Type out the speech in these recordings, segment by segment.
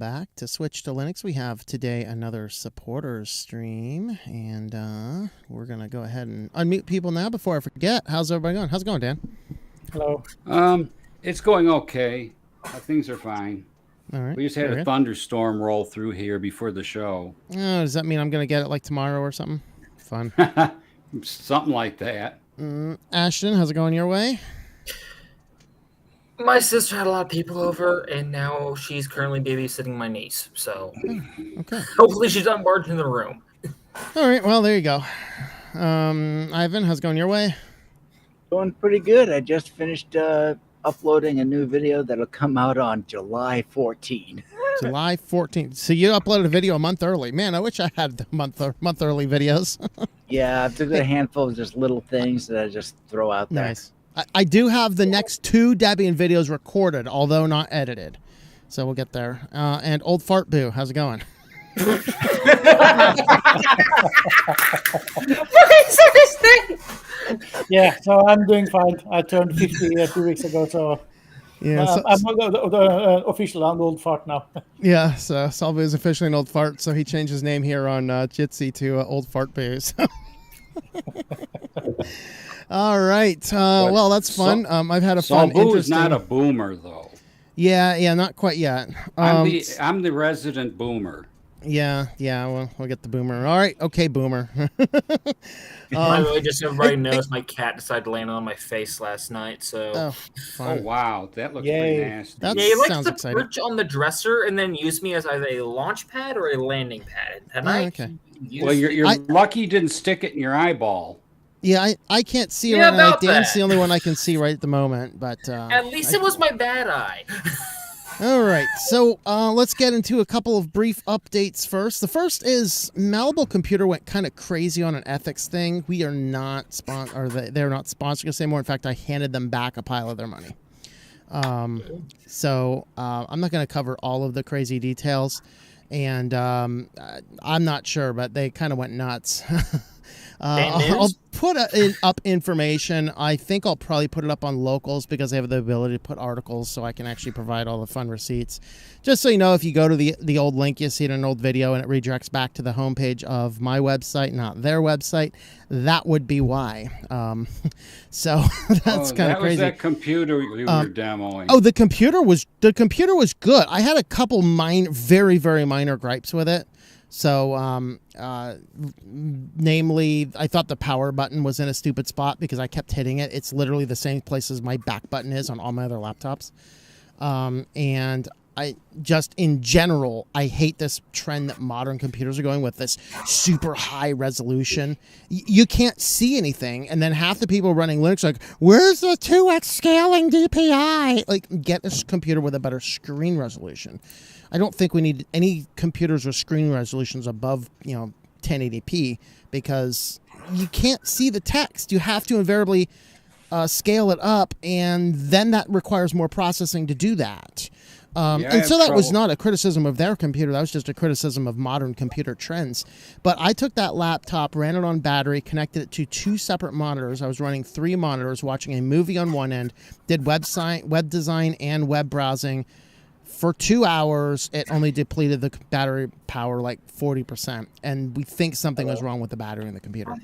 back to Switch to Linux. We have today another supporters stream, and we're going to go ahead and unmute people now before I forget. How's everybody going? How's it going, Dan? Hello. It's going okay. Things are fine. All right. We just had a thunderstorm roll through here before the show. Oh, does that mean I'm going to get it like tomorrow or something? Fun. Something like that. Ashton, how's it going your way? My sister had a lot of people over, and now she's currently babysitting my niece. So, okay. Hopefully she's not barged in the room. All right. Well, there you go. Ivan, how's it going your way? Going pretty good. I just finished uploading a new video that'll come out on July 14. July 14th. So you uploaded a video a month early. Man, I wish I had the month early videos. Yeah, I've got a handful of just little things that I just throw out there. Nice. I do have the next 2 Debian videos recorded, although not edited. So we'll get there. And Old Fart Boo, how's it going? What is this thing? Yeah, so I'm doing fine. I turned 50 2 weeks ago, so yeah, I'm the official old fart now. Yeah, so Salvo is officially an old fart, so he changed his name here on Jitsi to Old Fart Boo. So. All right. Well, that's fun. I've had a fun. Salvo is not a boomer, though. Yeah, not quite yet. I'm the resident boomer. Yeah. Well, we'll get the boomer. All right. Okay, boomer. By the way, just so everybody knows, my cat decided to land on my face last night. So, oh wow, that looks pretty nasty. That he likes sounds to exciting. perch on the dresser and then use me as either a launch pad or a landing pad. And Well, you're lucky you didn't stick it in your eyeball. Yeah, I can't see right now. Dan's the only one I can see right at the moment. But at least it was my bad eye. All right, so let's get into a couple of brief updates first. The first is Malleable Computer went kind of crazy on an ethics thing. We are not they're not sponsoring us anymore. In fact, I handed them back a pile of their money. So I'm not going to cover all of the crazy details, and I'm not sure, but they kind of went nuts. I'll put up information. I think I'll probably put it up on Locals because they have the ability to put articles, so I can actually provide all the fun receipts. Just so you know, if you go to the old link, you see it in an old video, and it redirects back to the homepage of my website, not their website. That would be why. So that's kind of crazy. Was that computer you were demoing? Oh, the computer was good. I had a couple very, very minor gripes with it. So, namely, I thought the power button was in a stupid spot because I kept hitting it. It's literally the same place as my back button is on all my other laptops. And I just, in general, I hate this trend that modern computers are going with, this super high resolution. You can't see anything. And then half the people running Linux are like, where's the 2x scaling DPI? Like, get a computer with a better screen resolution. I don't think we need any computers with screen resolutions above, 1080p because you can't see the text. You have to invariably scale it up, and then that requires more processing to do that. And so that was not a criticism of their computer. That was just a criticism of modern computer trends. But I took that laptop, ran it on battery, connected it to 2 separate monitors. I was running 3 monitors, watching a movie on one end, did web design and web browsing. For 2 hours, it only depleted the battery power like 40%, and we think something was wrong with the battery in the computer.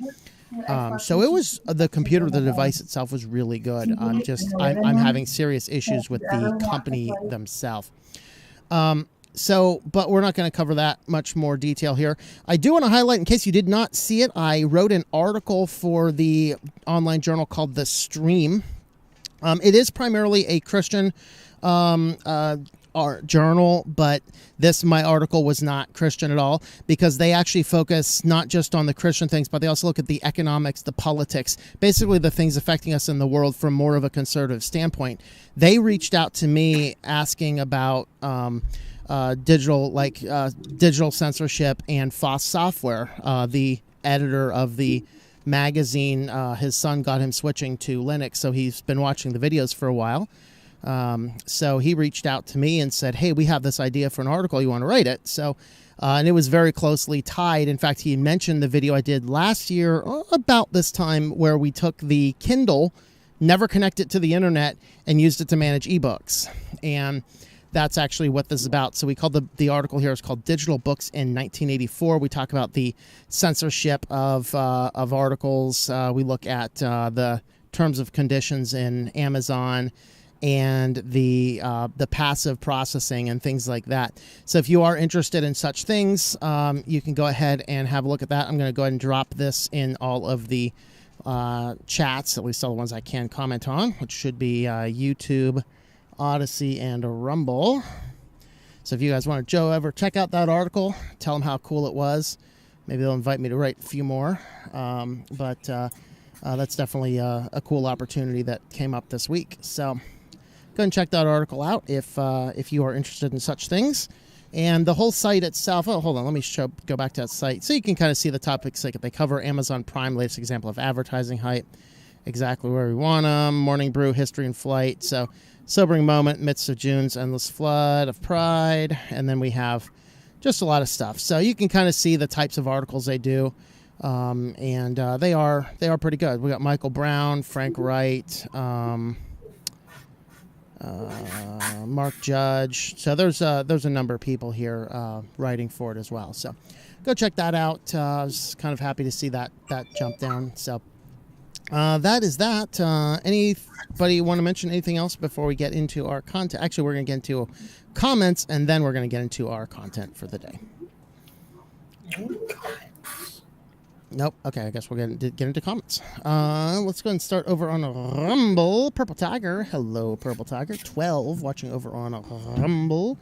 So it was the device itself was really good. I'm having serious issues with the company themselves. But we're not going to cover that much more detail here. I do want to highlight, in case you did not see it, I wrote an article for the online journal called The Stream. It is primarily a Christian art journal, but my article was not Christian at all because they actually focus not just on the Christian things, but they also look at the economics, the politics, basically the things affecting us in the world from more of a conservative standpoint. They reached out to me asking about digital censorship and FOSS software. The editor of the magazine, his son got him switching to Linux, so he's been watching the videos for a while. So he reached out to me and said, hey, we have this idea for an article. You want to write it? So, and it was very closely tied. In fact, he mentioned the video I did last year about this time where we took the Kindle, never connected it to the internet, and used it to manage ebooks. And that's actually what this is about. So we called the article here is called Digital Books in 1984. We talk about the censorship of articles. We look at the terms of conditions in Amazon and the passive processing and things like that. So if you are interested in such things, you can go ahead and have a look at that. I'm going to go ahead and drop this in all of the chats, at least all the ones I can comment on, which should be YouTube, Odyssey, and Rumble. So if you guys want to, Joe, ever check out that article, tell them how cool it was. Maybe they'll invite me to write a few more. But that's definitely a cool opportunity that came up this week. So go ahead and check that article out if you are interested in such things. And the whole site itself, oh, hold on, let me go back to that site. So you can kind of see the topics like they cover. Amazon Prime, latest example of advertising hype, exactly where we want them, Morning Brew, History and Flight. So sobering moment, midst of June's endless flood of pride. And then we have just a lot of stuff. So you can kind of see the types of articles they do. And they are pretty good. We got Michael Brown, Frank Wright, Mark Judge. So there's a number of people here writing for it as well. So go check that out. I was kind of happy to see that jump down. So that is that. Anybody want to mention anything else before we get into our content? Actually, we're going to get into comments, and then we're going to get into our content for the day. Nope. Okay, I guess we're going to get into comments. Let's go ahead and start over on Rumble. Purple Tiger. Hello, Purple Tiger. 12 watching over on Rumble.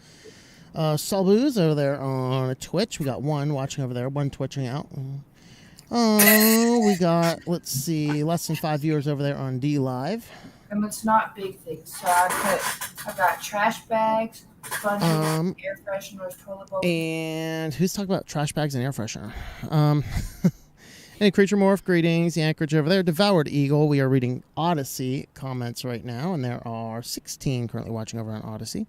Salboo's over there on Twitch. We got one watching over there, one twitching out. We got, let's see, less than 5 viewers over there on D Live. And it's not big things. So I've got trash bags, sponges, air fresheners, toilet bowl. And who's talking about trash bags and air freshener? Any Creature Morph, greetings. The Anchorage over there. Devoured Eagle. We are reading Odyssey comments right now, and there are 16 currently watching over on Odyssey.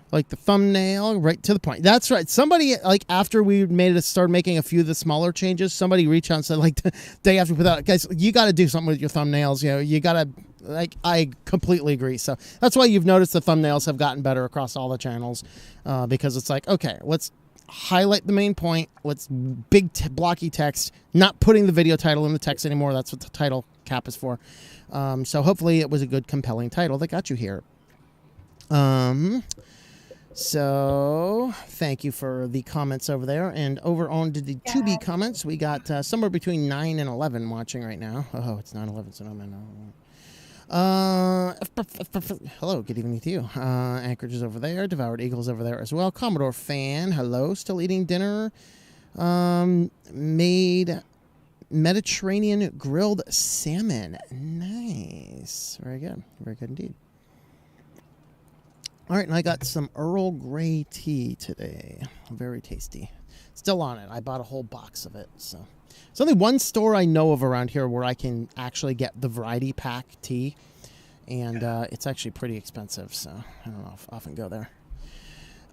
Like the thumbnail, right to the point. That's right. Somebody, like, after we started making a few of the smaller changes, somebody reached out and said, like, the day after we put out, guys, you got to do something with your thumbnails. You know, you got to, like, I completely agree. So that's why you've noticed the thumbnails have gotten better across all the channels, because it's like, okay, let's highlight the main point. Let's big blocky text, not putting the video title in the text anymore. That's what the title cap is for. So hopefully it was a good, compelling title that got you here. So thank you for the comments over there. And over on to the 2B comments, we got somewhere between 9 and 11 watching right now. Oh, it's 9/11, so no man. Hello, good evening to you. Anchorage is over there. Devoured Eagle's over there as well. Commodore Fan, hello. Still eating dinner. Made Mediterranean grilled salmon. Nice. Very good. Very good indeed. All right, and I got some Earl Grey tea today. Very tasty. Still on it. I bought a whole box of it. So there's only one store I know of around here where I can actually get the variety pack tea. And it's actually pretty expensive, so I don't know if I often go there.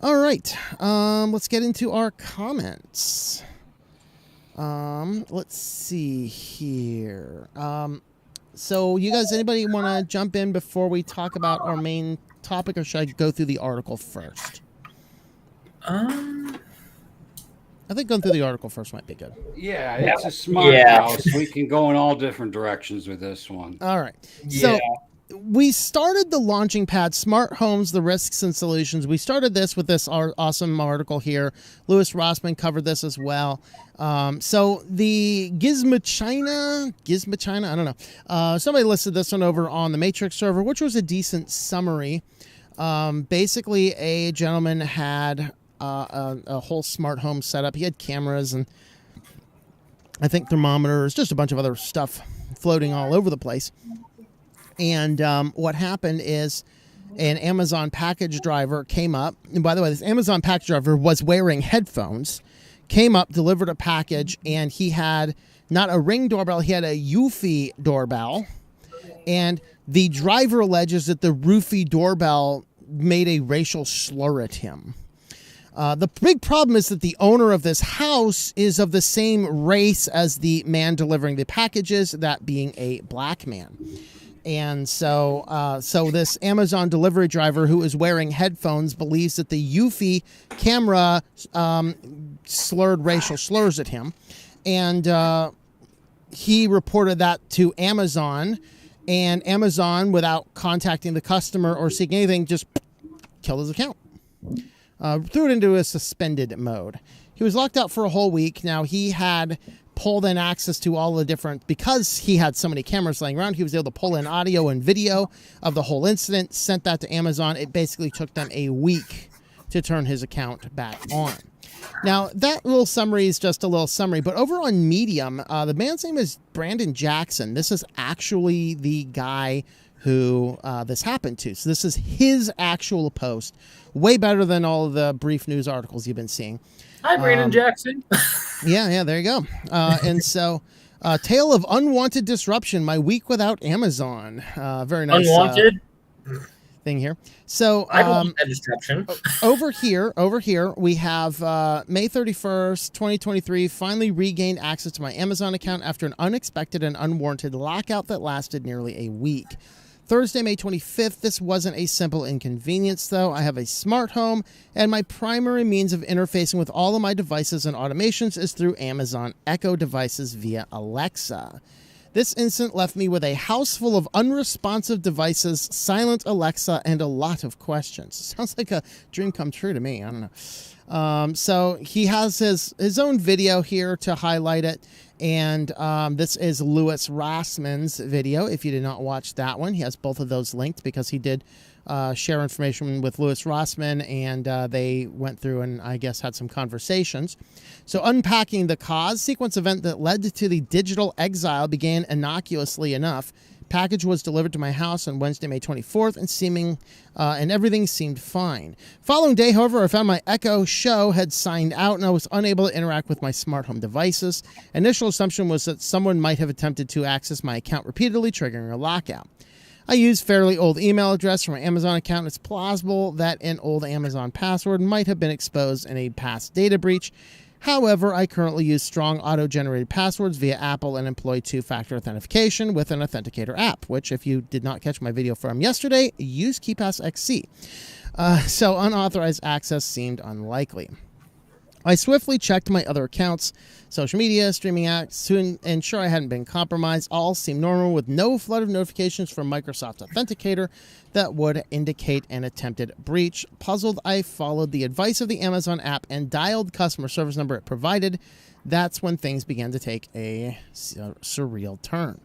All right, let's get into our comments. Let's see here. So you guys, anybody want to jump in before we talk about our main topic, or should I go through the article first? I think going through the article first might be good. Yeah, it's a smart house. We can go in all different directions with this one. All right. So we started the launching pad, Smart Homes, the Risks and Solutions. We started this with this awesome article here. Louis Rossman covered this as well. So the Gizmo China, I don't know. Somebody listed this one over on the Matrix server, which was a decent summary. Basically, a gentleman had a whole smart home setup. He had cameras and I think thermometers, just a bunch of other stuff floating all over the place. And what happened is an Amazon package driver came up. And by the way, this Amazon package driver was wearing headphones, came up, delivered a package, and he had not a Ring doorbell, he had a Eufy doorbell. And the driver alleges that the Roofy doorbell made a racial slur at him. The big problem is that the owner of this house is of the same race as the man delivering the packages, that being a black man. And so this Amazon delivery driver who is wearing headphones believes that the Eufy camera slurred racial slurs at him. And he reported that to Amazon. And Amazon, without contacting the customer or seeking anything, just killed his account. Threw it into a suspended mode. He was locked out for a whole week. Now, he had pulled in access to all the different, because he had so many cameras laying around, he was able to pull in audio and video of the whole incident, sent that to Amazon. It basically took them a week to turn his account back on. Now, that little summary is just a little summary, but over on Medium, the man's name is Brandon Jackson. This is actually the guy who this happened to. So this is his actual post. Way better than all of the brief news articles you've been seeing. Hi, Brandon Jackson. Yeah, there you go. And so, tale of unwanted disruption, my week without Amazon. Very nice. Unwanted? Thing here. So I don't want that disruption. over here, we have May 31st, 2023, finally regained access to my Amazon account after an unexpected and unwarranted lockout that lasted nearly a week. Thursday, May 25th, this wasn't a simple inconvenience, though. I have a smart home, and my primary means of interfacing with all of my devices and automations is through Amazon Echo devices via Alexa. This incident left me with a house full of unresponsive devices, silent Alexa, and a lot of questions. Sounds like a dream come true to me. I don't know. So he has his own video here to highlight it. And this is Louis Rossman's video. If you did not watch that one, he has both of those linked because he did share information with Louis Rossman, and they went through and I guess had some conversations. So unpacking the cause, sequence event that led to the digital exile began innocuously enough. Package was delivered to my house on Wednesday, May 24th, and everything seemed fine. Following day, however, I found my Echo Show had signed out and I was unable to interact with my smart home devices. Initial assumption was that someone might have attempted to access my account repeatedly, triggering a lockout. I used fairly old email address for my Amazon account. It's plausible that an old Amazon password might have been exposed in a past data breach. However, I currently use strong auto-generated passwords via Apple and employ two-factor authentication with an authenticator app, which, if you did not catch my video from yesterday, use KeePassXC. So unauthorized access seemed unlikely. I swiftly checked my other accounts, social media, streaming apps, to ensure I hadn't been compromised. All seemed normal with no flood of notifications from Microsoft Authenticator that would indicate an attempted breach. Puzzled, I followed the advice of the Amazon app and dialed customer service number it provided. That's when things began to take a surreal turn.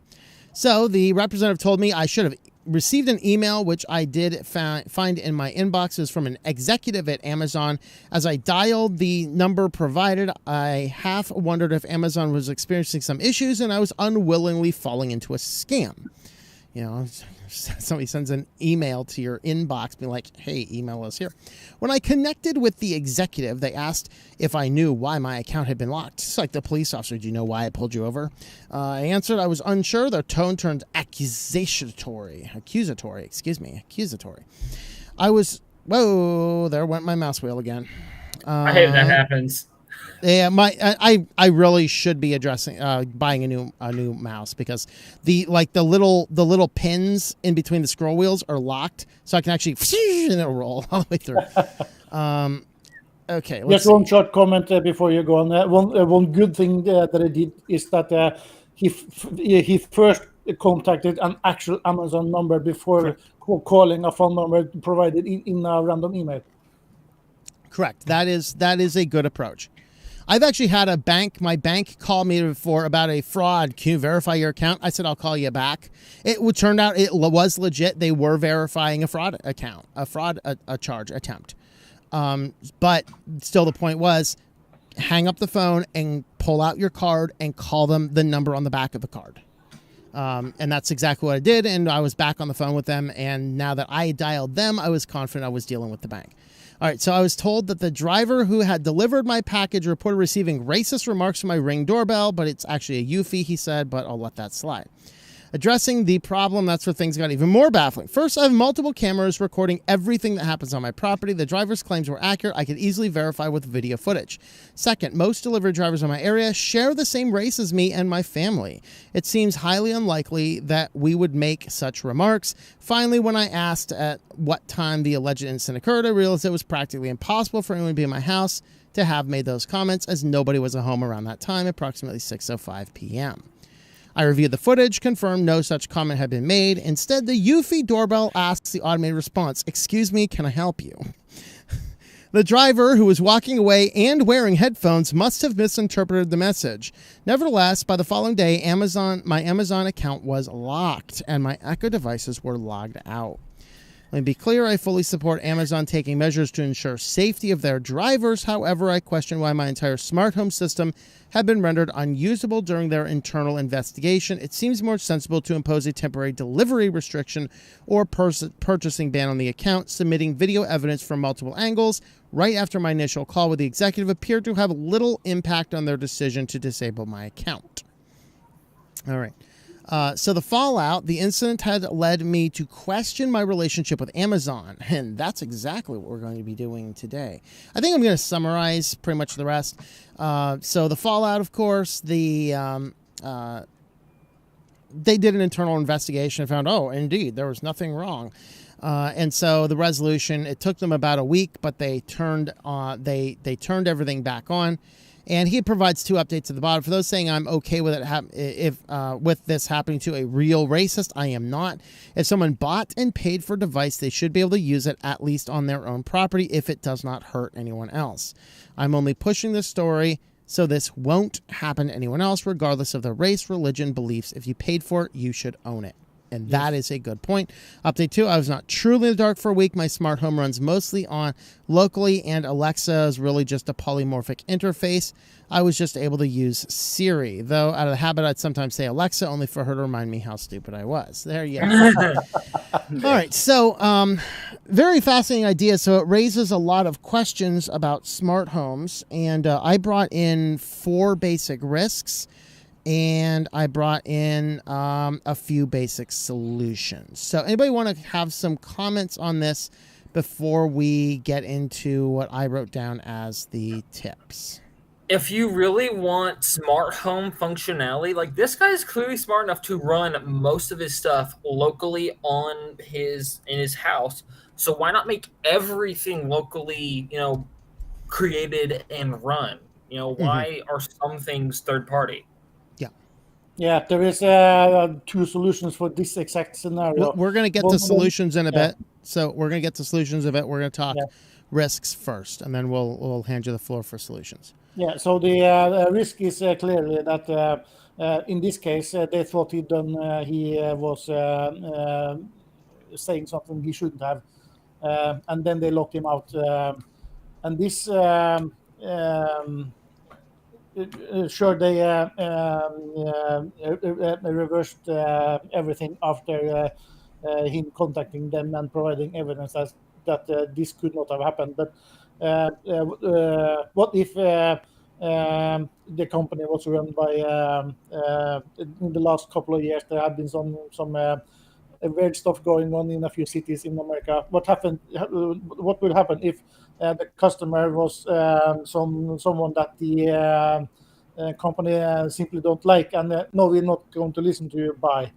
So the representative told me I should have received an email, which I did find in my inbox. It was from an executive at Amazon. As I dialed the number provided, I half wondered if Amazon was experiencing some issues and I was unwillingly falling into a scam. You know, somebody sends an email to your inbox being like, hey, email us here. When I connected with the executive, they asked if I knew why my account had been locked. It's like the police officer, do you know why I pulled you over? I answered I was unsure. Their tone turned accusatory. I was, whoa, there went my mouse wheel again. I hate that happens. Yeah, I really should be addressing buying a new mouse because the little pins in between the scroll wheels are locked, so I can actually and it'll roll all the way through. Okay, let's just one short comment before you go on. One good thing that I did is that he first contacted an actual Amazon number before calling a phone number provided in a random email. Correct. That is a good approach. I've actually had my bank call me before about a fraud. Can you verify your account? I said, I'll call you back. It would turn out it was legit. They were verifying a fraud account, a charge attempt. But still the point was hang up the phone and pull out your card and call them the number on the back of the card. And that's exactly what I did. And I was back on the phone with them. And now that I dialed them, I was confident I was dealing with the bank. All right, so I was told that the driver who had delivered my package reported receiving racist remarks from my Ring doorbell, but it's actually a Eufy, he said, but I'll let that slide. Addressing the problem, that's where things got even more baffling. First, I have multiple cameras recording everything that happens on my property. The driver's claims were accurate. I could easily verify with video footage. Second, most delivery drivers in my area share the same race as me and my family. It seems highly unlikely that we would make such remarks. Finally, when I asked at what time the alleged incident occurred, I realized it was practically impossible for anyone to be in my house to have made those comments, as nobody was at home around that time, approximately 6:05 p.m. I reviewed the footage, confirmed no such comment had been made. Instead, the Eufy doorbell asks the automated response, "Excuse me, can I help you?" The driver, who was walking away and wearing headphones, must have misinterpreted the message. Nevertheless, by the following day, my Amazon account was locked and my Echo devices were logged out. Let me be clear, I fully support Amazon taking measures to ensure safety of their drivers. However, I question why my entire smart home system had been rendered unusable during their internal investigation. It seems more sensible to impose a temporary delivery restriction or purchasing ban on the account. Submitting video evidence from multiple angles right after my initial call with the executive appeared to have little impact on their decision to disable my account. All right. So the fallout, the incident had led me to question my relationship with Amazon, and that's exactly what we're going to be doing today. I think I'm going to summarize pretty much the rest. So the fallout, of course, they did an internal investigation and found, oh, indeed, there was nothing wrong. And so the resolution, it took them about a week, but they turned everything back on. And he provides 2 updates at the bottom. For those saying I'm okay with it with this happening to a real racist, I am not. If someone bought and paid for a device, they should be able to use it at least on their own property if it does not hurt anyone else. I'm only pushing this story so this won't happen to anyone else, regardless of their race, religion, beliefs. If you paid for it, you should own it. And that is a good point. Update 2, I was not truly in the dark for a week. My smart home runs mostly on locally, and Alexa is really just a polymorphic interface. I was just able to use Siri, though out of the habit, I'd sometimes say Alexa, only for her to remind me how stupid I was. There you go. All right, so very fascinating idea. So it raises a lot of questions about smart homes, and I brought in 4 basic risks. And I brought in a few basic solutions. So anybody want to have some comments on this before we get into what I wrote down as the tips? If you really want smart home functionality, like this guy is clearly smart enough to run most of his stuff locally in his house. So why not make everything locally, created and run? Why are some things third party? Yeah, there is 2 solutions for this exact scenario. We're going to get to solutions in a bit. So we're going to get to solutions in a bit. We're going to talk risks first, and then we'll hand you the floor for solutions. Yeah, so the risk is clearly that in this case, they thought he was saying something he shouldn't have, and then they locked him out. And this... sure, they reversed everything after him contacting them and providing evidence that this could not have happened. But what if the company was run by, in the last couple of years, there have been some weird stuff going on in a few cities in America. What will happen if the customer was someone that the company simply don't like, and no, we're not going to listen to you, bye.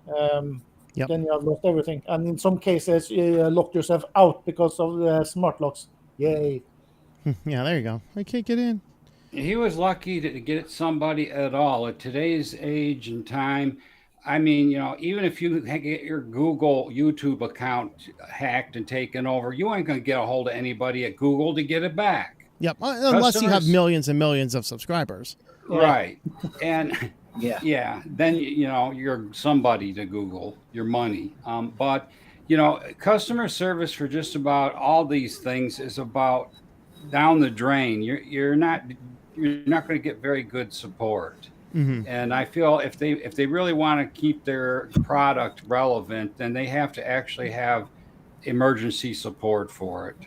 Then you have lost everything. And in some cases, you locked yourself out because of smart locks. Yay. Yeah, there you go. I can't get in. He was lucky to get somebody at all. At today's age and time, I mean, even if you get your Google YouTube account hacked and taken over, you ain't going to get a hold of anybody at Google to get it back. Yep, unless you have millions and millions of subscribers. Right. And then, you're somebody to Google your money. But, customer service for just about all these things is about down the drain. You're not going to get very good support. Mm-hmm. And I feel if they really want to keep their product relevant, then they have to actually have emergency support for it.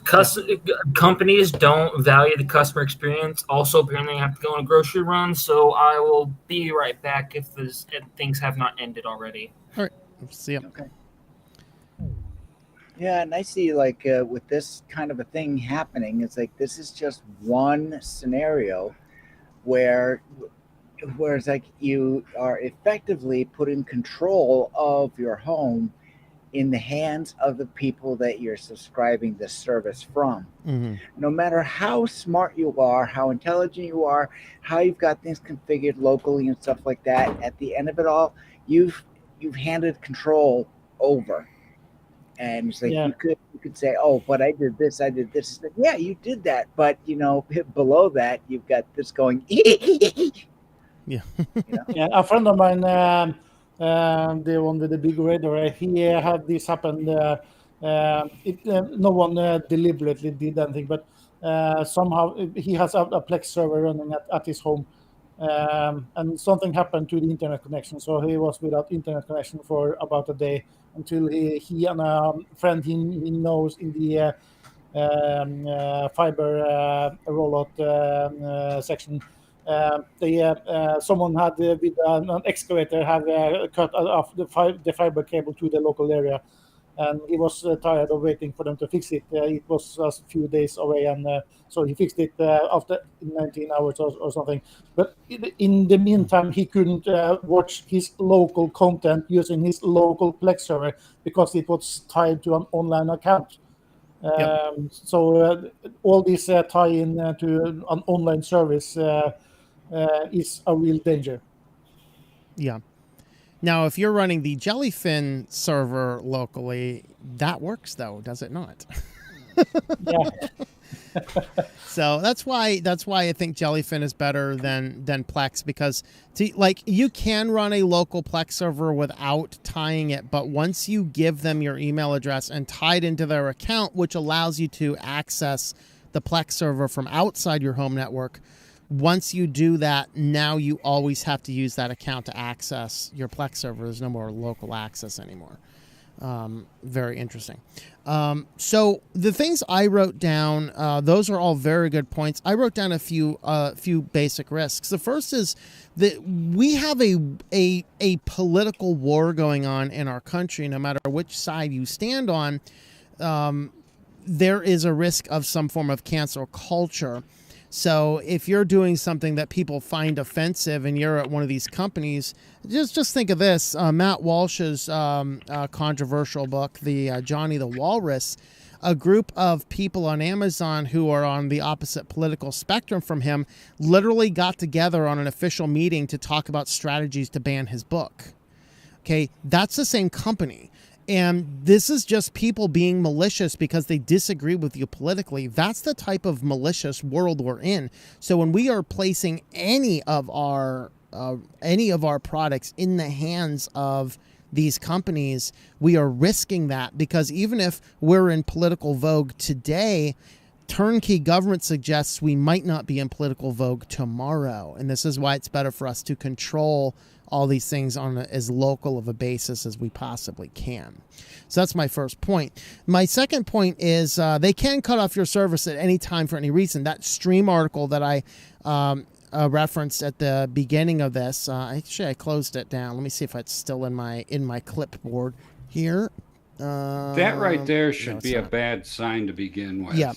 Companies don't value the customer experience. Also, apparently, I have to go on a grocery run, so I will be right back if things have not ended already. All right. See ya. Okay. Yeah, and I see like with this kind of a thing happening, it's like this is just one scenario where it's like you are effectively putting control of your home in the hands of the people that you're subscribing this service from. Mm-hmm. No matter how smart you are, how intelligent you are, how you've got things configured locally and stuff like that, at the end of it all, you've handed control over. And it's like you could say, oh, but I did this. Like, yeah, you did that, but below that you've got this going. Yeah. Yeah, a friend of mine, the one with the big radar, he had this happen. No one deliberately did anything, but somehow he has a Plex server running at his home, and something happened to the internet connection. So he was without internet connection for about a day until he and a friend he knows in the fiber rollout section. Someone had with an excavator have cut off the fiber cable to the local area, and he was tired of waiting for them to fix it. It was a few days away, and so he fixed it after 19 hours or something. But in the meantime, he couldn't watch his local content using his local Plex server because it was tied to an online account. So all this tie-in to an online service is a real danger. Yeah. Now, if you're running the Jellyfin server locally, that works though, does it not? Yeah. So that's why I think Jellyfin is better than Plex, because you can run a local Plex server without tying it, but once you give them your email address and tie it into their account, which allows you to access the Plex server from outside your home network, once you do that, now you always have to use that account to access your Plex server. There's no more local access anymore. Very interesting. So the things I wrote down, those are all very good points. I wrote down a few basic risks. The first is that we have a political war going on in our country. No matter which side you stand on, there is a risk of some form of cancel culture. So if you're doing something that people find offensive and you're at one of these companies, just think of this. Matt Walsh's controversial book, the Johnny the Walrus, a group of people on Amazon who are on the opposite political spectrum from him literally got together on an official meeting to talk about strategies to ban his book. Okay, that's the same company. And this is just people being malicious because they disagree with you politically. That's the type of malicious world we're in. So when we are placing any of our products in the hands of these companies, we are risking that, because even if we're in political vogue today, turnkey government suggests we might not be in political vogue tomorrow. And this is why it's better for us to control all these things on as local of a basis as we possibly can. So that's my first point. My second point is they can cut off your service at any time for any reason. That Stream article that I referenced at the beginning of this, actually I closed it down. Let me see if it's still in my clipboard here. That right there should be a bad sign to begin with. Yeah.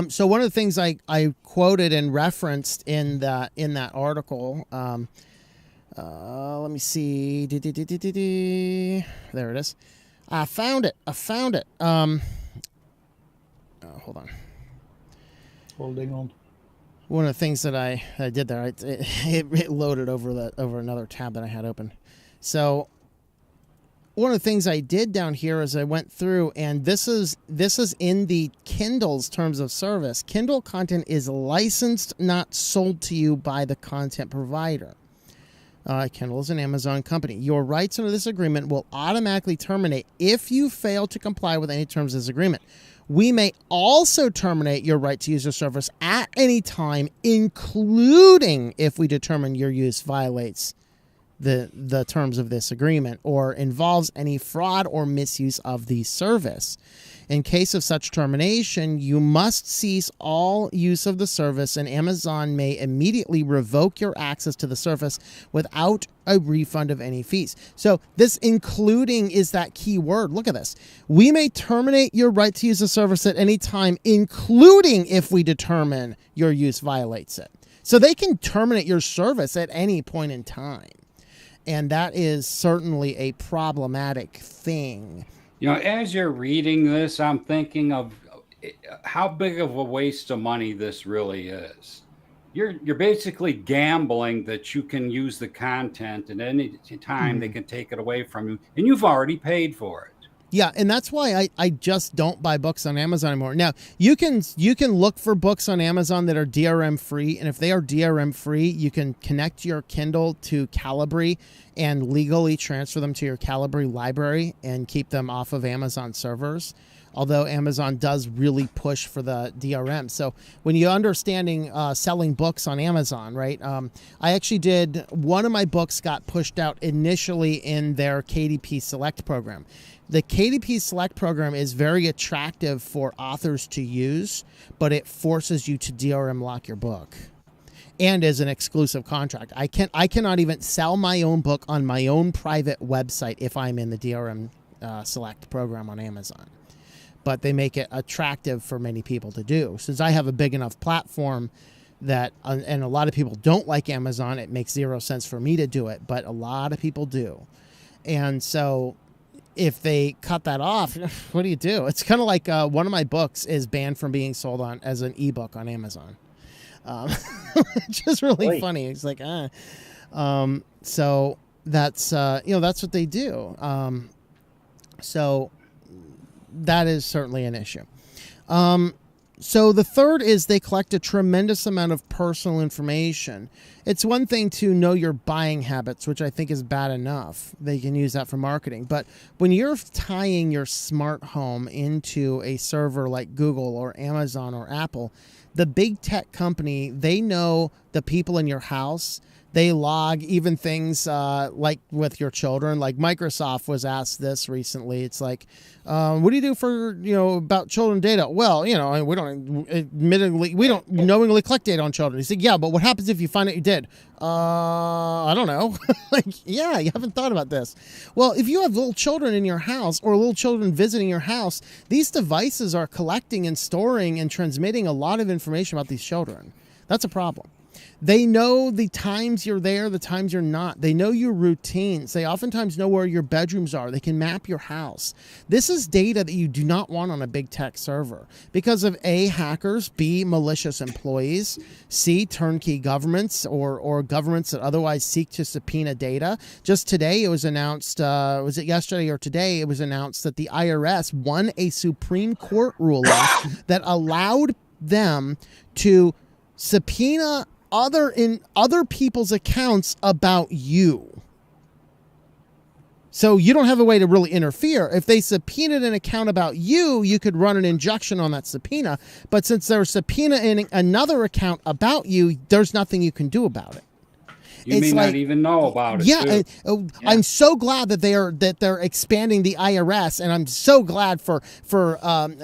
So one of the things I quoted and referenced in that article, let me see. There it is. I found it. Hold on. Holding on. One of the things that I did there, it loaded over another tab that I had open. So one of the things I did down here is I went through, and this is in the Kindle's terms of service. Kindle content is licensed, not sold to you by the content provider. Kindle is an Amazon company. Your rights under this agreement will automatically terminate if you fail to comply with any terms of this agreement. We may also terminate your right to use your service at any time, including if we determine your use violates the terms of this agreement or involves any fraud or misuse of the service. In case of such termination, you must cease all use of the service, and Amazon may immediately revoke your access to the service without a refund of any fees. So this including is that key word. Look at this. We may terminate your right to use the service at any time, including if we determine your use violates it. So they can terminate your service at any point in time. And that is certainly a problematic thing. You know, as you're reading this, I'm thinking of how big of a waste of money this really is. You're basically gambling that you can use the content at any time they can take it away from you, and you've already paid for it. Yeah, and that's why I just don't buy books on Amazon anymore. Now, you can look for books on Amazon that are DRM free, and if they are DRM free, you can connect your Kindle to Calibri and legally transfer them to your Calibri library and keep them off of Amazon servers. Although Amazon does really push for the DRM. So when you're understanding selling books on Amazon, right? I actually did, one of my books got pushed out initially in their KDP Select program. The KDP Select program is very attractive for authors to use, but it forces you to DRM lock your book. And as an exclusive contract. I cannot even sell my own book on my own private website if I'm in the DRM Select program on Amazon. But they make it attractive for many people to do. Since I have a big enough platform that, and a lot of people don't like Amazon, it makes zero sense for me to do it, but a lot of people do. And so if they cut that off, what do you do? It's kind of like one of my books is banned from being sold on as an ebook on Amazon. Which is really funny. It's like, so that's, that's what they do. So that is certainly an issue. So the third is they collect a tremendous amount of personal information. It's one thing to know your buying habits, which I think is bad enough. They can use that for marketing. But when you're tying your smart home into a server like Google or Amazon or Apple, the big tech company, they know the people in your house. They log even things like with your children. Like Microsoft was asked this recently. It's like, what do you do for, about children data? Well, we don't knowingly collect data on children. He said, yeah, but what happens if you find out you did? I don't know. Yeah, you haven't thought about this. Well, if you have little children in your house or little children visiting your house, these devices are collecting and storing and transmitting a lot of information about these children. That's a problem. They know the times you're there, the times you're not. They know your routines. They oftentimes know where your bedrooms are. They can map your house. This is data that you do not want on a big tech server because of A, hackers, B, malicious employees, C, turnkey governments or governments that otherwise seek to subpoena data. Just today it was announced, was it yesterday or today, it was announced that the IRS won a Supreme Court ruling that allowed them to subpoena other people's accounts about you. So you don't have a way to really interfere. If they subpoenaed an account about you, you could run an injunction on that subpoena. But since they're subpoenaing another account about you, there's nothing you can do about it. You may not even know about it. Yeah, I'm so glad that they're expanding the IRS, and I'm so glad for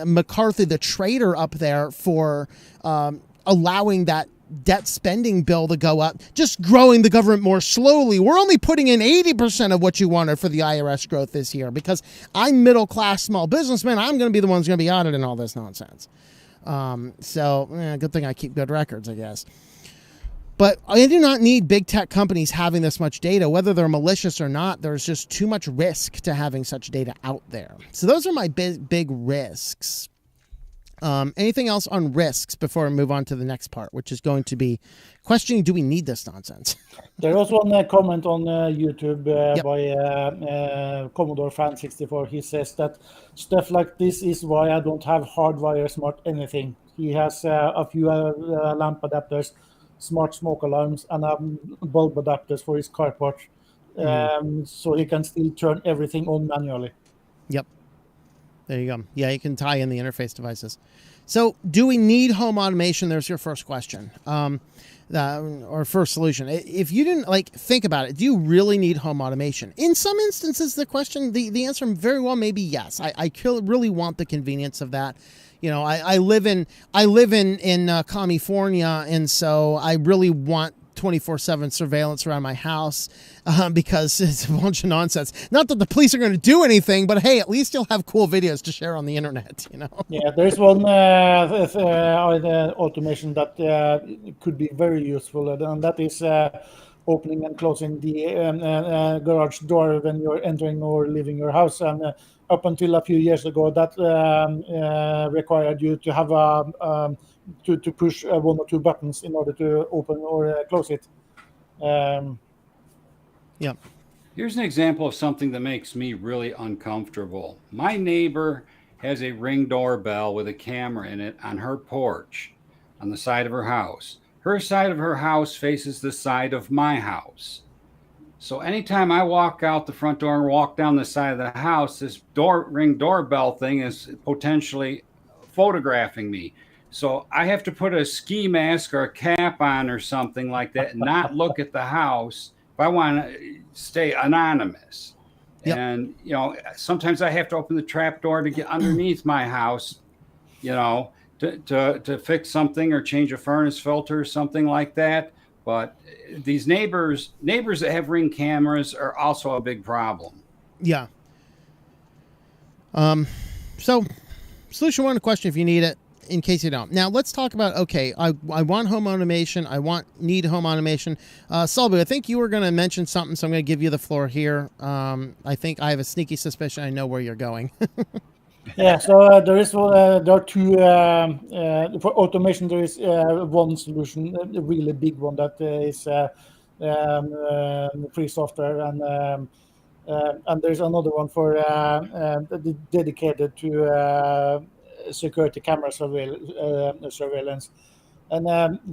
McCarthy, the traitor up there, for allowing that debt spending bill to go up, just growing the government more slowly. We're only putting in 80% of what you wanted for the IRS growth this year because I'm middle class small businessman. I'm going to be the one who's going to be audited and all this nonsense. Good thing I keep good records, I guess. But I do not need big tech companies having this much data, whether they're malicious or not. There's just too much risk to having such data out there. So those are my big risks. Anything else on risks before we move on to the next part, which is going to be questioning, do we need this nonsense? There was one comment on YouTube by Commodore Fan 64. He says that stuff like this is why I don't have hardwire smart anything. He has a few lamp adapters, smart smoke alarms, and bulb adapters for his carport. So he can still turn everything on manually. Yep. There you go. Yeah, you can tie in the interface devices. So, do we need home automation? There's your first question, or first solution. If you didn't think about it, do you really need home automation? In some instances, the answer very well may be yes. I really want the convenience of that. I live in California, and so I really want 24/7 surveillance around my house because it's a bunch of nonsense. Not that the police are going to do anything, but hey, at least you'll have cool videos to share on the internet. Yeah, there's one automation that could be very useful, and that is opening and closing the garage door when you're entering or leaving your house. And up until a few years ago, that required you to have to push one or two buttons in order to open or close it. Yeah. Here's an example of something that makes me really uncomfortable. My neighbor has a Ring doorbell with a camera in it on her porch on the side of her house. Her side of her house faces the side of my house. So anytime I walk out the front door and walk down the side of the house, this Ring doorbell thing is potentially photographing me. So I have to put a ski mask or a cap on or something like that and not look at the house if I want to stay anonymous. Yep. And, sometimes I have to open the trap door to get underneath my house, to fix something or change a furnace filter or something like that. But these neighbors that have Ring cameras are also a big problem. Yeah. So solution one, question if you need it, in case you don't. Now let's talk about, okay, I want home automation. Need home automation. Selby, I think you were going to mention something, so I'm going to give you the floor here. I think I have a sneaky suspicion I know where you're going. Yeah, so there are two for automation. There is one solution, a really big one that is free software, and there's another one for dedicated to security camera surveillance. And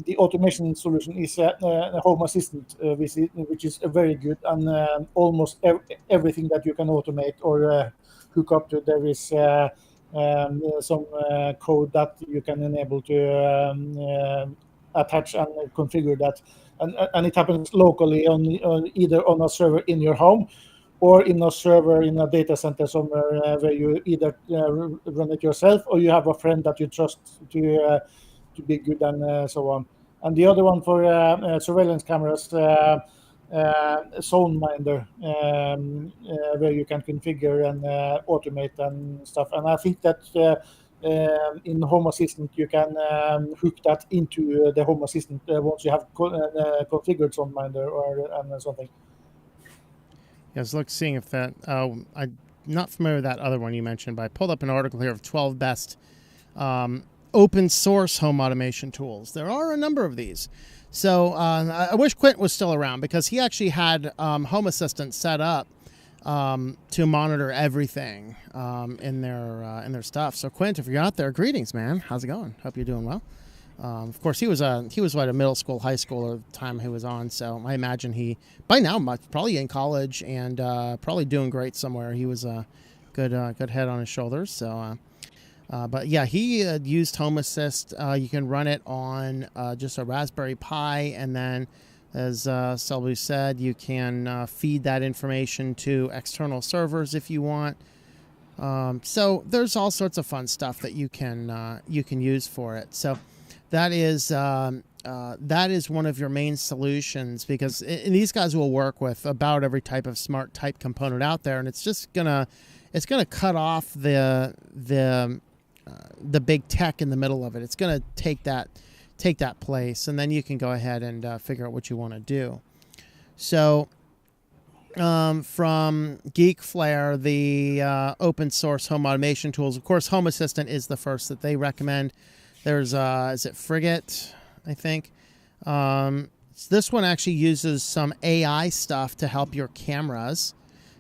the automation solution is a Home Assistant, which is very good, and almost everything that you can automate or hook up to, there is some code that you can enable to attach and configure that, and it happens locally on either on a server in your home or in a server in a data center somewhere where you either run it yourself or you have a friend that you trust to be good, and so on. And the other one for surveillance cameras, ZoneMinder, where you can configure and automate and stuff. And I think that in Home Assistant you can hook that into the Home Assistant once you have configured ZoneMinder or something. Yes, seeing if that. I'm not familiar with that other one you mentioned, but I pulled up an article here of 12 best open source home automation tools. There are a number of these. So I wish Quint was still around, because he actually had Home Assistant set up to monitor everything in their stuff. So Quint, if you're out there, greetings, man. How's it going? Hope you're doing well. Of course, he was a middle school, high school at the time he was on. So I imagine he by now probably in college and probably doing great somewhere. He was a good head on his shoulders. So. But yeah, he used Home Assist. You can run it on just a Raspberry Pi, and then, as Selby said, you can feed that information to external servers if you want. So there's all sorts of fun stuff that you can use for it. So that is one of your main solutions, because these guys will work with about every type of smart type component out there, and it's just gonna cut off the big tech in the middle of it. It's going to take that place, and then you can go ahead and figure out what you want to do. So from Geek Flare, the open source home automation tools, of course, Home Assistant is the first that they recommend. There's, is it Frigate, I think? This one actually uses some AI stuff to help your cameras.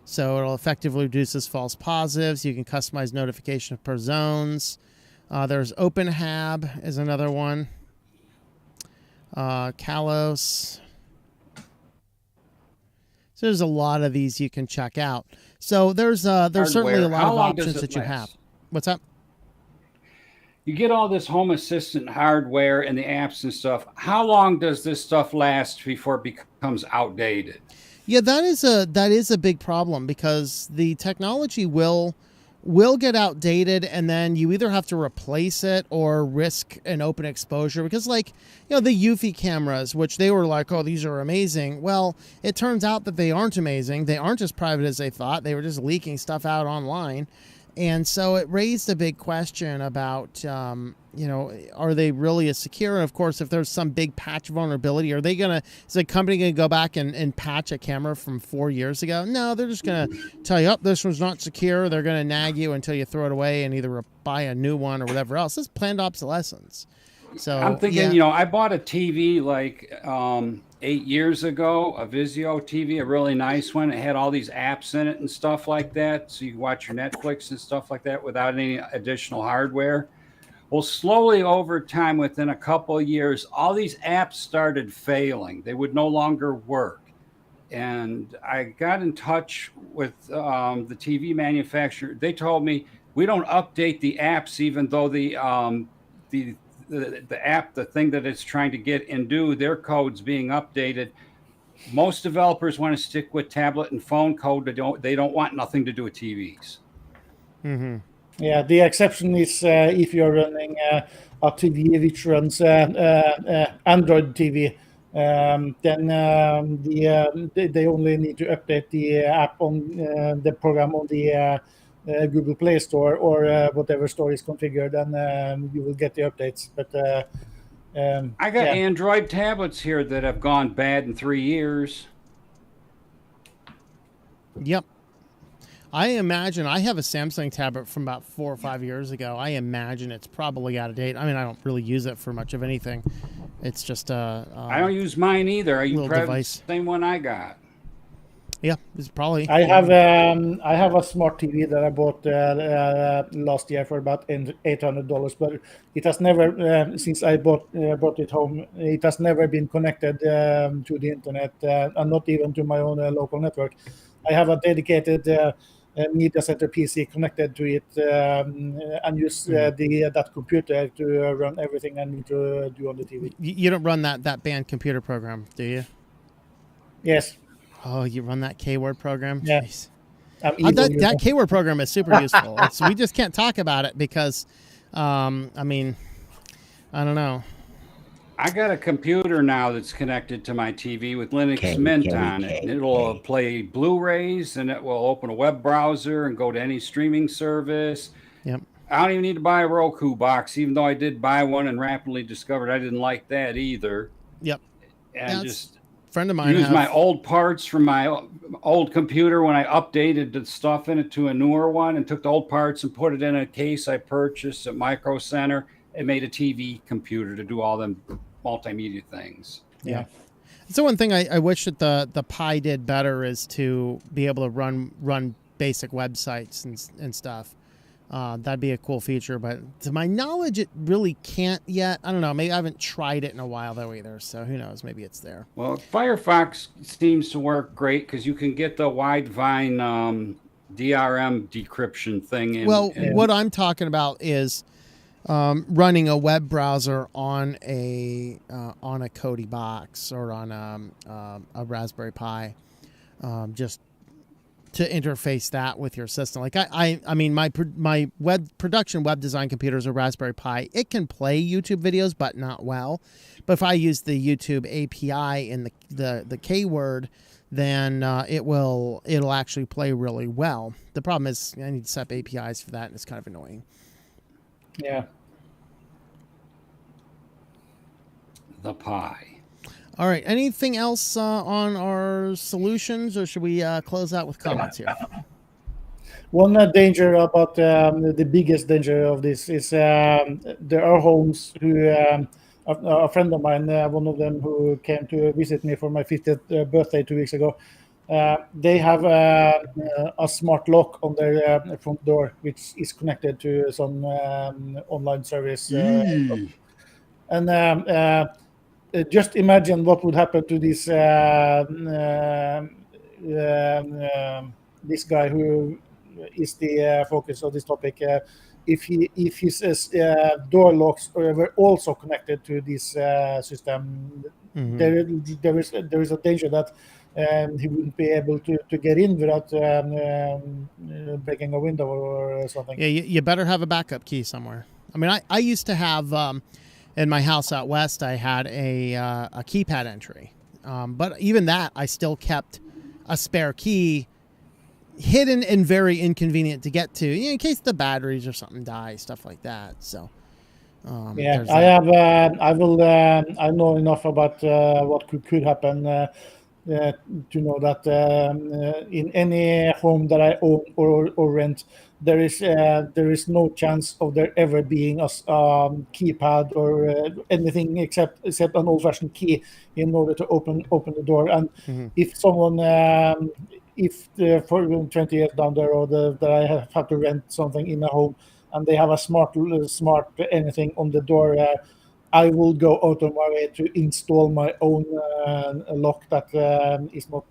So it'll effectively reduce false positives. You can customize notification per zones. There's OpenHab is another one. Kalos. So there's a lot of these you can check out. So there's certainly a lot of options that you have. What's up? you get all this home assistant hardware and the apps and stuff. How long does this stuff last before it becomes outdated? Yeah, that is a big problem, because the technology will get outdated, and then you either have to replace it or risk an open exposure. Because, like, the Eufy cameras, which they were like, oh, these are amazing. Well, it turns out that they aren't amazing. They aren't as private as they thought. They were just leaking stuff out online. And so it raised a big question about, are they really as secure? And of course, if there's some big patch vulnerability, is the company going to go back and patch a camera from 4 years ago? No, they're just going to tell you, oh, this one's not secure. They're going to nag you until you throw it away and either buy a new one or whatever else. It's planned obsolescence. So I'm thinking, I bought a TV like 8 years ago, a Vizio TV, a really nice one. It had all these apps in it and stuff like that, so you can watch your Netflix and stuff like that without any additional hardware. Well, slowly over time, within a couple of years, all these apps started failing. They would no longer work. And I got in touch with the TV manufacturer. They told me, we don't update the apps, even though the app, the thing that it's trying to get and do, their code's being updated. Most developers want to stick with tablet and phone code. They don't want nothing to do with TVs. Mm-hmm. Yeah, the exception is if you're running a TV which runs Android TV, then they only need to update the app on the program on the Google Play Store or whatever store is configured, and you will get the updates. But I got Android tablets here that have gone bad in 3 years. Yep. I imagine I have a Samsung tablet from about 4 or 5 years ago. I imagine it's probably out of date. I mean, I don't really use it for much of anything. It's just I don't use mine either. I use the same one I got. Yeah, it's probably. I have a smart TV that I bought last year for about $800, but it has never since I brought it home. It has never been connected to the internet, and not even to my own local network. I have a dedicated media center PC connected to it, and use that computer to run everything I need to do on the TV. You don't run that banned computer program, do you? Yes. Oh, you run that K-word program? Yeah. Jeez. That K-word program is super useful. We just can't talk about it because, I mean, I don't know. I got a computer now that's connected to my TV with Linux Mint on it. And it'll play Blu-rays, and it will open a web browser and go to any streaming service. Yep. I don't even need to buy a Roku box, even though I did buy one and rapidly discovered I didn't like that either. Yep. And just friend of mine use my old parts from my old computer when I updated the stuff in it to a newer one, and took the old parts and put it in a case I purchased at Micro Center. It made a TV computer to do all them multimedia things. Yeah. So one thing I wish that the Pi did better is to be able to run basic websites and stuff. That'd be a cool feature, but to my knowledge, it really can't yet. I don't know. Maybe I haven't tried it in a while though either. So who knows? Maybe it's there. Well, Firefox seems to work great because you can get the Widevine DRM decryption thing. What I'm talking about is running a web browser on a Kodi box or on a Raspberry Pi, just to interface that with your system. Like I mean, my production web design computer is a Raspberry Pi. It can play YouTube videos, but not well. But if I use the YouTube API in the K-word, then it'll actually play really well. The problem is I need to set up APIs for that, and it's kind of annoying. Yeah. The Pi. All right. Anything else on our solutions, or should we close out with comments here? One danger about the biggest danger of this is there are homes who a friend of mine, one of them who came to visit me for my 50th birthday 2 weeks ago, they have a smart lock on their front door, which is connected to some online service. And just imagine what would happen to this this guy who is the focus of this topic. if his door locks were also connected to this system, there is a danger that he wouldn't be able to get in without breaking a window or something. Yeah, you better have a backup key somewhere. I mean, I used to have in my house out west, I had a keypad entry, but even that, I still kept a spare key hidden and very inconvenient to get to, in case the batteries or something die, stuff like that. So yeah, I know enough about what could happen to know that in any home that I own or rent, there is no chance of there ever being a keypad or anything except an old-fashioned key in order to open the door. And if someone for 20 years down the road that I have to rent something in a home and they have a smart anything on the door, I will go out of my way to install my own lock that is not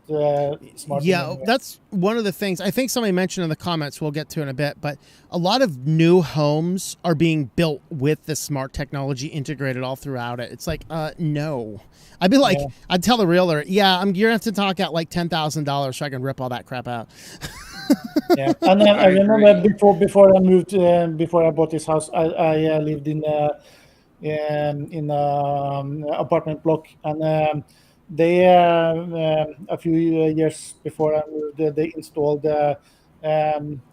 smart. Yeah, that's one of the things I think somebody mentioned in the comments. We'll get to in a bit, but a lot of new homes are being built with the smart technology integrated all throughout it. It's like, no. I'd be like, I'd tell the realtor, you're gonna have to talk out like $10,000 so I can rip all that crap out. Yeah, and then I remember before I moved, before I bought this house, I lived in apartment block, and they a few years before I moved, they installed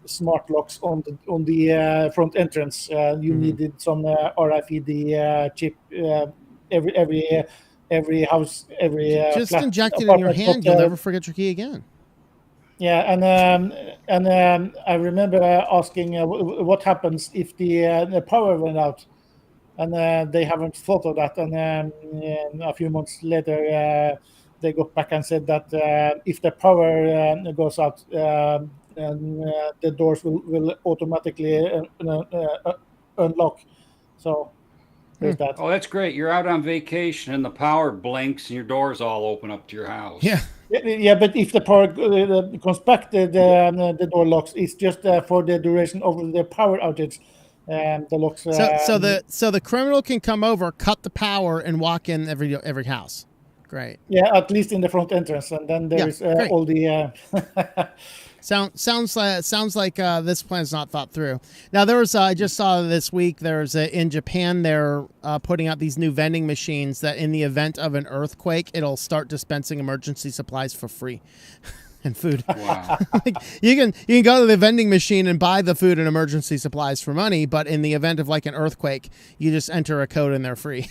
smart locks on the front entrance. You needed some RFID chip. Every house, just flat inject it in your hand. You'll never forget your key again. Yeah, and I remember asking what happens if the power went out, and they haven't thought of that. And a few months later, they got back and said that if the power goes out, the doors will automatically unlock. So there's that. Oh, that's great. You're out on vacation and the power blinks and your doors all open up to your house. Yeah. Yeah, but if the power comes back, the door locks. It's just for the duration of the power outage. The locks. So the criminal can come over, cut the power, and walk in every house. Great. Yeah, at least in the front entrance, and then there is all the. Sounds like this plan's not thought through. Now there was I just saw this week there's in Japan they're putting out these new vending machines that in the event of an earthquake it'll start dispensing emergency supplies for free and food. Wow. Like, you can go to the vending machine and buy the food and emergency supplies for money, but in the event of like an earthquake, you just enter a code and they're free.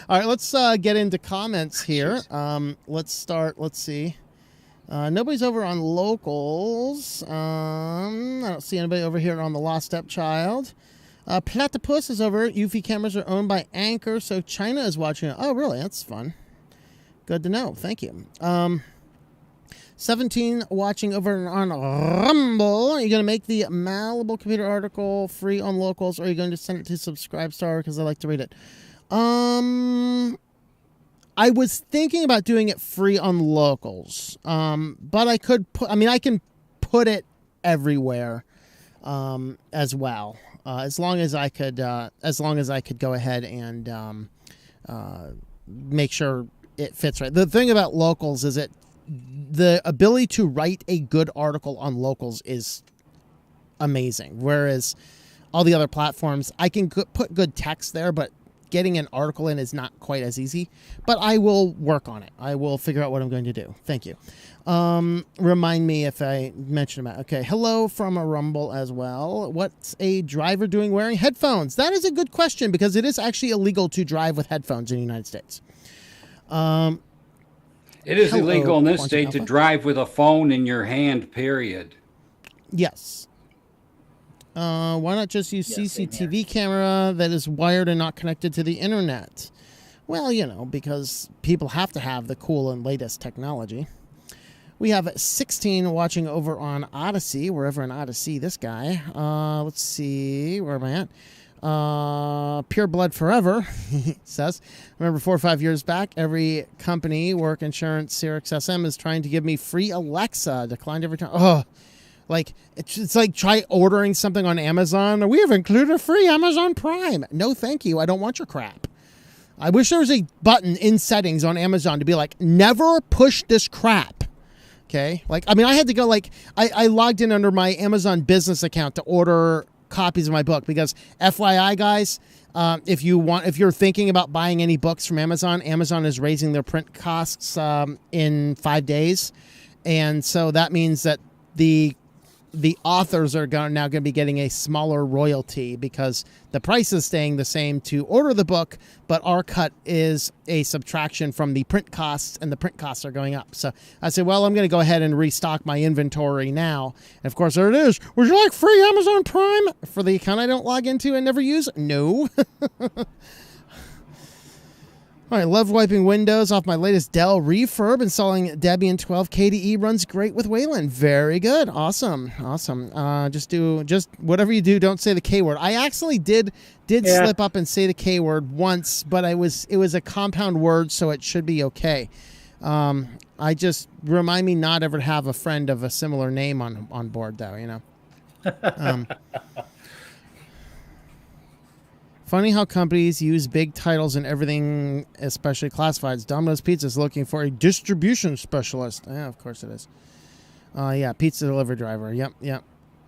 All right, let's get into comments here. Let's start. Let's see. Nobody's over on locals. I don't see anybody over here on the Lost Stepchild. Platypus is over. Eufy cameras are owned by Anchor, so China is watching it. Oh, really? That's fun. Good to know. Thank you. 17 watching over on Rumble. Are you going to make the Malleable Computer article free on locals, or are you going to send it to Subscribestar because I like to read it? I was thinking about doing it free on locals, but I can put it everywhere as well, as long as I could go ahead and make sure it fits right. The thing about locals is the ability to write a good article on locals is amazing, whereas all the other platforms, I can put good text there, but getting an article in is not quite as easy, but I will work on it. I will figure out what I'm going to do. Thank you. Remind me if I mention about. Okay. Hello from a Rumble as well. What's a driver doing wearing headphones? That is a good question because it is actually illegal to drive with headphones in the United States. It is illegal in this state to drive with a phone in your hand, period. Yes. Why not just use CCTV camera that is wired and not connected to the internet? Well, because people have to have the cool and latest technology. We have 16 watching over on Odyssey. We're over in Odyssey, this guy. Let's see. Where am I at? Pure Blood Forever, says. Remember 4 or 5 years back, every company, work insurance, Sirius XM is trying to give me free Alexa. Declined every time. Oh, Like it's like try ordering something on Amazon. We have included a free Amazon Prime. No, thank you. I don't want your crap. I wish there was a button in settings on Amazon to be like, never push this crap. Okay. Like, I mean, I had to go like, I logged in under my Amazon business account to order copies of my book because FYI guys, if you're thinking about buying any books from Amazon is raising their print costs in 5 days. And so that means that the authors are now going to be getting a smaller royalty because the price is staying the same to order the book, but our cut is a subtraction from the print costs, and the print costs are going up. So I said, well, I'm going to go ahead and restock my inventory now. And of course, there it is. Would you like free Amazon Prime for the account I don't log into and never use? No. All right, love wiping windows off my latest Dell Refurb. Installing Debian 12 KDE runs great with Wayland. Very good. Awesome. Just whatever you do, don't say the K word. I actually did slip up and say the K word once, but it was a compound word, so it should be okay. I just remind me not ever to have a friend of a similar name on board, though, you know. Funny how companies use big titles and everything, especially classifieds. Domino's Pizza is looking for a distribution specialist. Yeah, of course it is. Yeah, pizza delivery driver. Yep.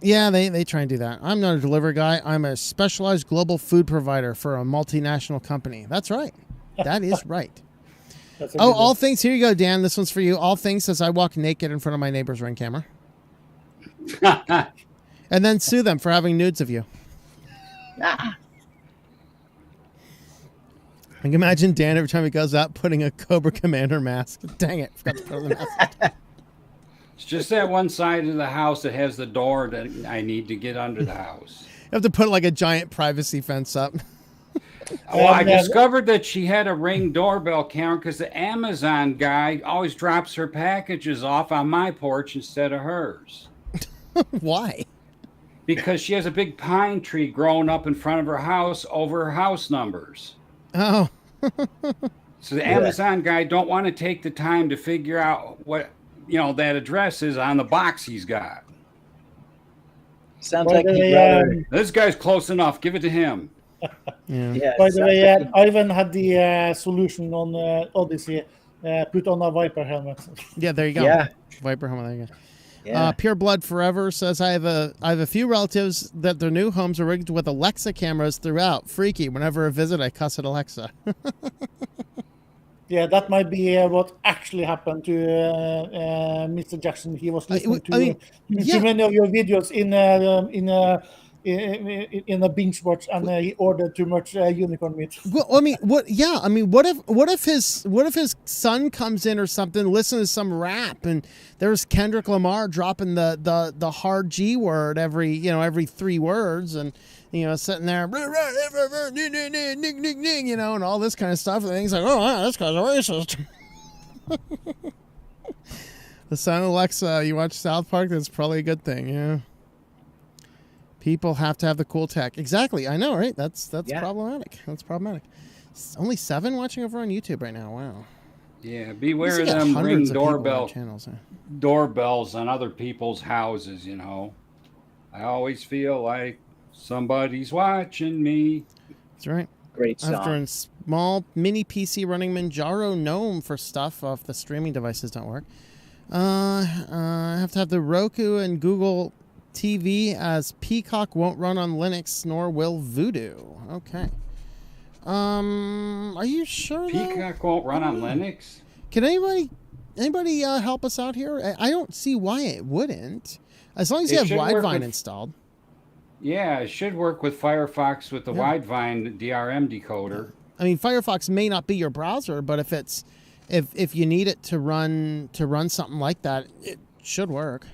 Yeah, they try and do that. I'm not a delivery guy. I'm a specialized global food provider for a multinational company. That's right. That is right. All things. Here you go, Dan. This one's for you. All things says I walk naked in front of my neighbor's Ring camera. And then sue them for having nudes of you. I can imagine Dan every time he goes out putting a Cobra Commander mask. Dang it. Forgot to put on the mask. It's just that one side of the house that has the door that I need to get under the house. You have to put like a giant privacy fence up. Well, I discovered that she had a Ring doorbell camera because the Amazon guy always drops her packages off on my porch instead of hers. Why? Because she has a big pine tree growing up in front of her house over her house numbers. Oh. So the Amazon guy don't want to take the time to figure out what, that address is on the box he's got. Sounds like he'd rather... This guy's close enough. Give it to him. Yeah. By the way, Ivan had the solution on Odyssey. Put on a Viper helmet. Yeah, there you go. Yeah. Viper helmet. There you go. Yeah. Pure Blood Forever says, I have a few relatives that their new homes are rigged with Alexa cameras throughout. Freaky. Whenever I visit, I cuss at Alexa. Yeah, that might be what actually happened to Mr. Jackson. He was listening to many of your videos in a binge watch, and he ordered too much unicorn meat. Well, I mean, what? Yeah, I mean, what if his son comes in or something, listen to some rap, and there's Kendrick Lamar dropping the hard G word every 3 words, and sitting there, and all this kind of stuff, and he's like, oh, wow, this guy's a racist. The son of Alexa, you watch South Park, that's probably a good thing, yeah. People have to have the cool tech. Exactly. I know, right? That's problematic. That's problematic. It's only 7 watching over on YouTube right now. Wow. Yeah, beware of them Ring doorbells on other people's houses, I always feel like somebody's watching me. That's right. Great song. After a small mini PC running Manjaro GNOME for stuff if the streaming devices don't work. I have to have the Roku and Google TV, as Peacock won't run on Linux, nor will Voodoo. Okay. Are you sure? Peacock won't run on Linux? Can anybody help us out here? I don't see why it wouldn't. As long as you have Widevine installed. Yeah, it should work with Firefox with the Widevine DRM decoder. I mean, Firefox may not be your browser, but if you need it to run something like that, it should work.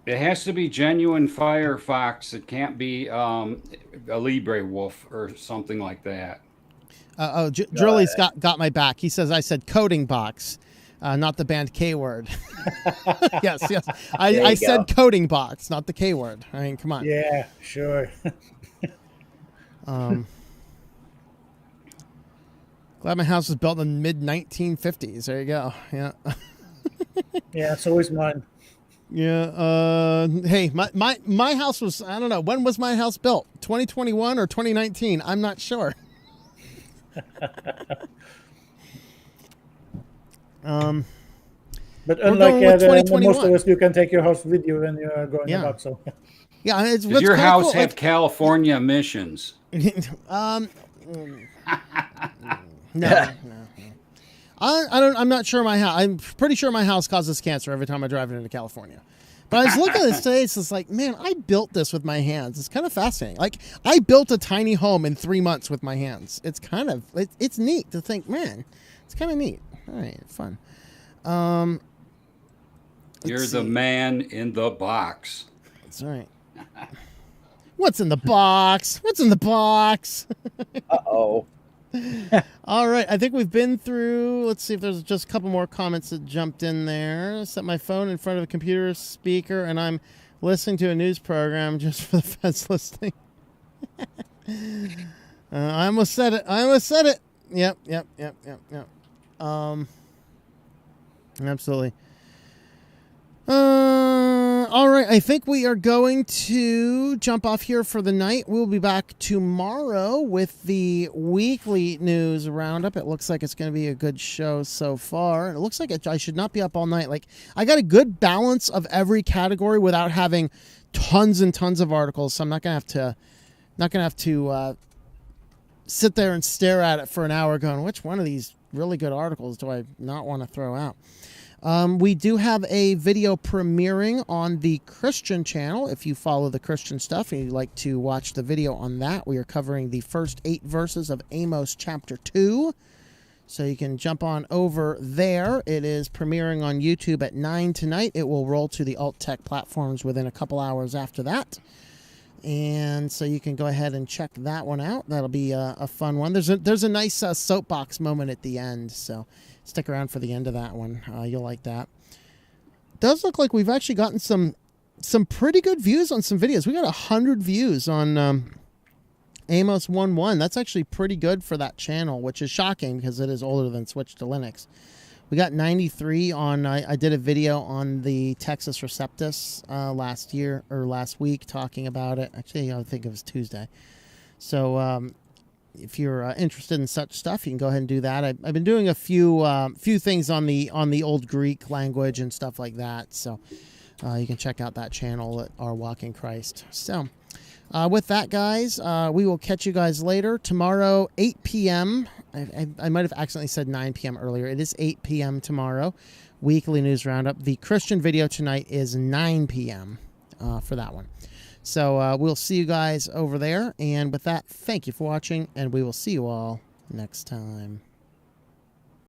It has to be genuine Firefox. It can't be a Libre Wolf or something like that. Drilley's got my back. He says I said coding box, not the band K word. Yes. I said coding box, not the K word. I mean, come on. Yeah, sure. Glad my house was built in the mid-1950s. There you go. Yeah. Yeah, so is mine. Yeah. Hey, my house was, I don't know, when was my house built? 2021 or 2019? I'm not sure. But We're unlike going with most of 2021. us, you can take your house with you when you are going Yeah. about. So Yeah, I mean, it's Does your kinda house cool, have like- California emissions? No. I'm not sure my house. I'm pretty sure my house causes cancer every time I drive it into California. But I was looking at this today. It's just like, man, I built this with my hands. It's kind of fascinating. Like, I built a tiny home in 3 months with my hands. It's kind of it's neat to think, man. It's kind of neat. All right, fun. You're let's the see. man in the box. That's right. What's in the box? What's in the box? Uh-oh. All right, I think we've been through. Let's see if there's just a couple more comments that jumped in there. Set my phone in front of a computer speaker, and I'm listening to a news program just for the feds listening. I almost said it. Yep. Absolutely. All right, I think we are going to jump off here for the night. We'll be back tomorrow with the weekly news roundup. It looks like it's going to be a good show so far. It looks like I should not be up all night. Like, I got a good balance of every category without having tons and tons of articles. So I'm not going to have to sit there and stare at it for an hour going, which one of these really good articles do I not want to throw out? We do have a video premiering on the Christian channel. If you follow the Christian stuff and you'd like to watch the video on that, we are covering the first 8 verses of Amos chapter 2. So you can jump on over there. It is premiering on YouTube at 9 tonight. It will roll to the alt tech platforms within a couple hours after that. And so you can go ahead and check that one out. That'll be a fun one. There's a nice soapbox moment at the end, so stick around for the end of that one. You'll like that. Does look like we've actually gotten some pretty good views on some videos. We got 100 views on Amos 1.1. That's actually pretty good for that channel, which is shocking because it is older than Switch to Linux. We got 93 on, I did a video on the Texas Receptus last week talking about it. Actually, I think it was Tuesday. So if you're interested in such stuff, you can go ahead and do that. I've been doing a few things on the old Greek language and stuff like that. So you can check out that channel at Our Walk in Christ. So with that, guys, we will catch you guys later. Tomorrow, 8 p.m. I might have accidentally said 9 p.m. earlier. It is 8 p.m. tomorrow. Weekly News Roundup. The Christian video tonight is 9 p.m. For that one. So we'll see you guys over there. And with that, thank you for watching, and we will see you all next time.